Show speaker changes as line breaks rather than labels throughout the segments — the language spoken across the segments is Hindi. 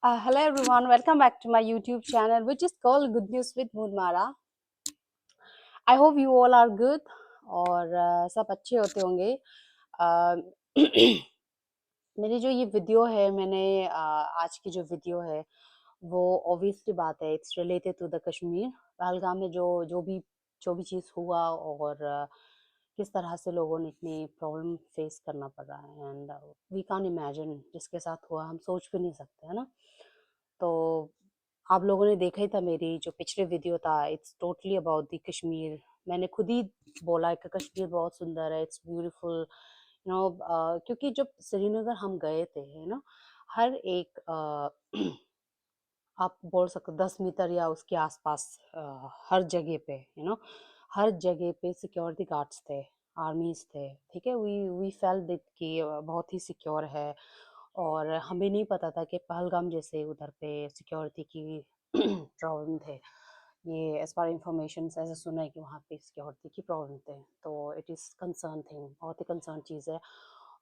Hello everyone, welcome back to my YouTube channel, which is called Good News with Moodmara. I hope you all are good और सब अच्छे होते होंगे. मेरी जो ये वीडियो है, मैंने आज की जो वीडियो है वो ऑब्वियसली बात है, it's related to the Kashmir. Pahalgam में जो भी चीज़ हुआ और किस तरह से लोगों ने इतनी प्रॉब्लम फेस करना पड़ रहा है. एंड वी कांट इमेजिन जिसके साथ हुआ, हम सोच भी नहीं सकते, है ना. तो आप लोगों ने देखा ही था मेरी जो पिछले वीडियो था, it's totally about the Kashmir. मैंने खुद ही बोला है कि कश्मीर बहुत सुंदर है, इट्स ब्यूटीफुल, क्योंकि जब श्रीनगर हम गए थे, है ना, हर एक आप बोल सकते हो 10 मीटर या उसके आसपास हर जगह पे, हर जगह पे सिक्योरिटी गार्ड्स थे, आर्मीज थे. ठीक है, वी फेल्ट दैट कि बहुत ही सिक्योर है. और हमें नहीं पता था कि पहलगाम जैसे उधर पे सिक्योरिटी की प्रॉब्लम थे. ये एज पर इंफॉर्मेशन ऐसा सुना है कि वहाँ पे सिक्योरिटी की प्रॉब्लम थे. तो इट इज़ कंसर्न थिंग, बहुत ही कंसर्न चीज़ है.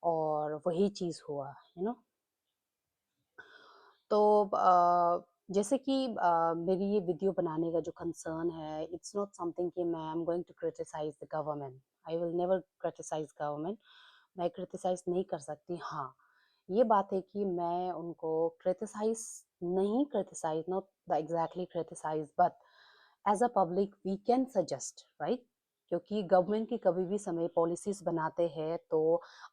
और वही चीज़ हुआ, तो जैसे कि मेरी ये वीडियो बनाने का जो कंसर्न है, इट्स नॉट समथिंग कि मैं am going to criticise the government. I will never criticise government. मैं क्रिटिसाइज नहीं कर सकती. हाँ, ये बात है कि मैं उनको criticise not the exactly criticise, but as a public we can suggest, right. क्योंकि गवर्नमेंट की कभी भी समय पॉलिसीज बनाते हैं तो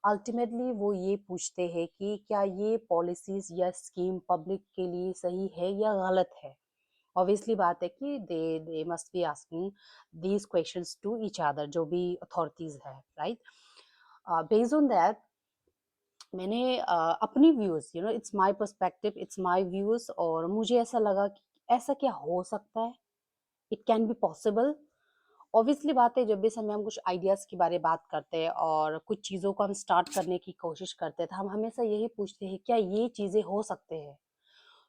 अल्टीमेटली वो ये पूछते हैं कि क्या ये पॉलिसीज या स्कीम पब्लिक के लिए सही है या गलत है. ऑब्वियसली बात है कि they must be asking these questions to each other, जो भी अथॉरिटीज है, राइट. बेस्ड ऑन दैट मैंने अपनी views, it's my perspective, it's my views, और मुझे ऐसा लगा कि ऐसा क्या हो सकता है, it can be possible. Obviously बात है, जब भी समय हम कुछ आइडियाज के बारे में बात करते हैं और कुछ चीज़ों को हम स्टार्ट करने की कोशिश करते हैं, तो हम हमेशा यही पूछते हैं क्या ये चीज़ें हो सकते हैं.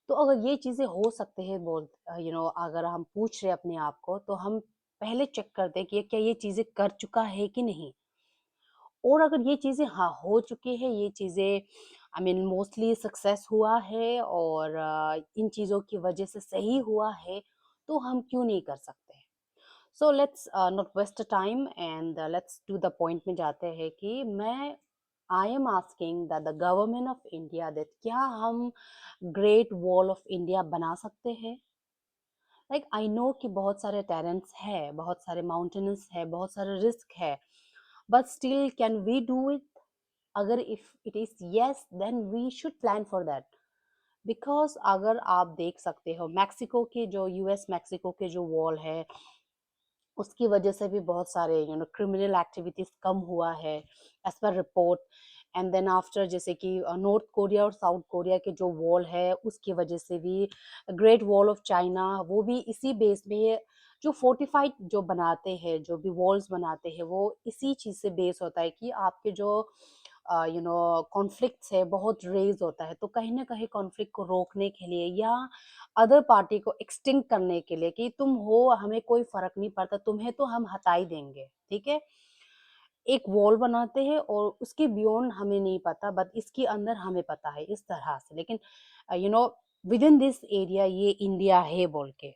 तो अगर ये चीज़ें हो सकते हैं, बोल अगर हम पूछ रहे हैं अपने आप को, तो हम पहले चेक करते हैं कि क्या ये चीज़ें कर चुका है कि नहीं. और अगर ये चीज़ें हाँ हो चुकी है, ये चीज़ें आई मीन मोस्टली सक्सेस हुआ है और इन चीज़ों की वजह से सही हुआ है, तो हम क्यों नहीं कर सकते. So let's not waste time and let's to the point में जाते हैं कि मैं I am asking the government of India that क्या हम ग्रेट वॉल ऑफ इंडिया बना सकते हैं. लाइक आई नो कि बहुत सारे टैलेंट्स है, बहुत सारे माउंटेन्स है, बहुत सारे रिस्क है, but still can we do it. अगर if it is yes, then we should plan for that. Because अगर आप देख सकते हो मैक्सिको के जो यूएस मैक्सिको के जो वॉल है, उसकी वजह से भी बहुत सारे क्रिमिनल एक्टिविटीज कम हुआ है as per report. And then after जैसे कि नॉर्थ कोरिया और साउथ कोरिया के जो वॉल है, उसकी वजह से भी ग्रेट वॉल ऑफ चाइना, वो भी इसी बेस में है. जो फोर्टिफाइड जो बनाते हैं, जो भी वॉल्स बनाते हैं, वो इसी चीज़ से बेस होता है कि आपके जो कॉन्फ्लिक्ट्स है बहुत रेज होता है, तो कहीं ना कहीं कॉन्फ्लिक्ट को रोकने के लिए या अदर पार्टी को एक्सटिंक्ट करने के लिए कि तुम हो, हमें कोई फर्क नहीं पड़ता, तुम्हें तो हम हटा ही देंगे, ठीक है. एक वॉल बनाते हैं और उसके बियॉन्ड हमें नहीं पता, बट इसके अंदर हमें पता है, इस तरह से. लेकिन you know with in this area ये इंडिया है बोल के,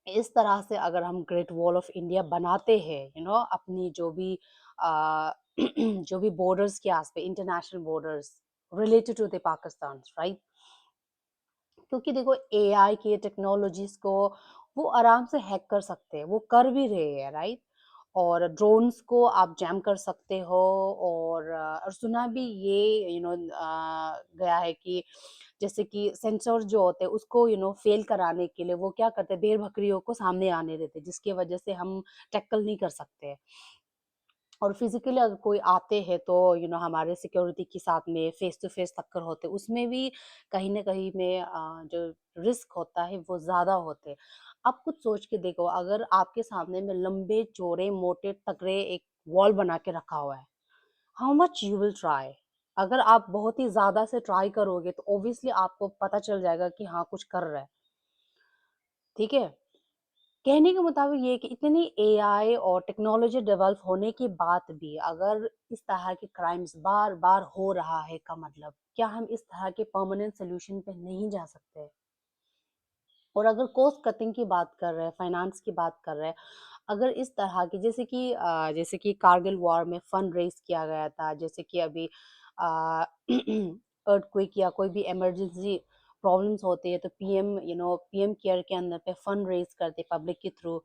इस तरह से अगर हम ग्रेट वॉल ऑफ इंडिया बनाते हैं, अपनी जो भी आ, जो भी बॉर्डर्स के आस पे, international borders related to the Pakistan, right. क्योंकि देखो एआई की टेक्नोलॉजीज को वो आराम से हैक कर सकते हैं, वो कर भी रहे हैं, राइट. और ड्रोन्स को आप जैम कर सकते हो. और सुना भी ये गया है कि जैसे कि सेंसर जो होते हैं उसको फेल कराने के लिए वो क्या करते हैं, भेड़ बकरियों को सामने आने देते हैं, जिसकी वजह से हम टैकल नहीं कर सकते. और फिजिकली अगर कोई आते हैं तो हमारे सिक्योरिटी के साथ में फेस टू फेस टक्कर होते, उसमें भी कहीं ना कहीं में जो रिस्क होता है वो ज्यादा होते. आप कुछ सोच के देखो, अगर आपके सामने में लंबे चौड़े मोटे तगड़े एक वॉल बना के रखा हुआ है, how much you will try. अगर आप बहुत ही ज्यादा से ट्राई करोगे तो ऑब्वियसली आपको पता चल जाएगा कि हाँ कुछ कर रहा है, ठीक है. कहने के मुताबिक ये कि इतनी एआई और टेक्नोलॉजी डेवलप होने के बाद भी अगर इस तरह के क्राइम्स बार बार हो रहा है, का मतलब क्या हम इस तरह के परमानेंट सोल्यूशन पे नहीं जा सकते? और अगर कॉस्ट कटिंग की बात कर रहे हैं, फाइनेंस की बात कर रहे हैं, अगर इस तरह की जैसे कि कारगिल वॉर में फंड रेज़ किया गया था, जैसे कि अभी अ, अर्थक्वेक या कोई भी इमरजेंसी प्रॉब्लम्स होती है तो पीएम केयर के अंदर पे फंड रेज़ करते पब्लिक के थ्रू।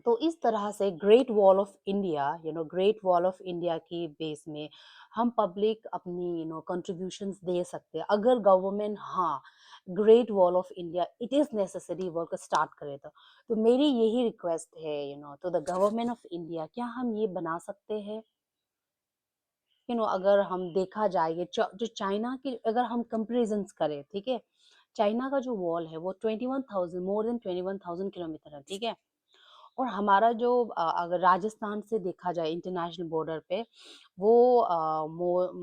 तो इस तरह से ग्रेट वॉल ऑफ इंडिया की बेस में हम पब्लिक अपनी कंट्रीब्यूशंस दे सकते हैं अगर गवर्नमेंट, हाँ, great wall of India it is necessary work start करे तो मेरी यही रिक्वेस्ट है तो द गवर्नमेंट ऑफ इंडिया, क्या हम ये बना सकते हैं? अगर हम देखा जाए जो चाइना की अगर हम कंपेरिजन्स करें, ठीक है, चाइना का जो वॉल है वो 21,000 मोर देन 21,000 किलोमीटर है, ठीक है। और हमारा अगर राजस्थान से देखा जाए इंटरनेशनल बॉर्डर पे, वो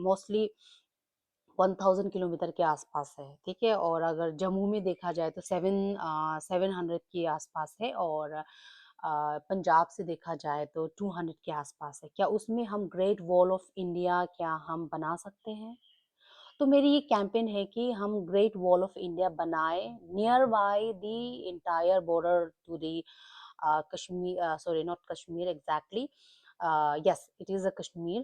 मोस्टली 1000 किलोमीटर के आसपास है, ठीक है। और अगर जम्मू में देखा जाए तो 700 के आसपास है। और पंजाब से देखा जाए तो 200 के आसपास है। क्या उसमें हम ग्रेट वॉल ऑफ इंडिया क्या हम बना सकते हैं? तो मेरी ये कैंपेन है कि हम ग्रेट वॉल ऑफ इंडिया बनाए near by the entire border to the Kashmir, sorry, not Kashmir exactly. Yes, it is a Kashmir.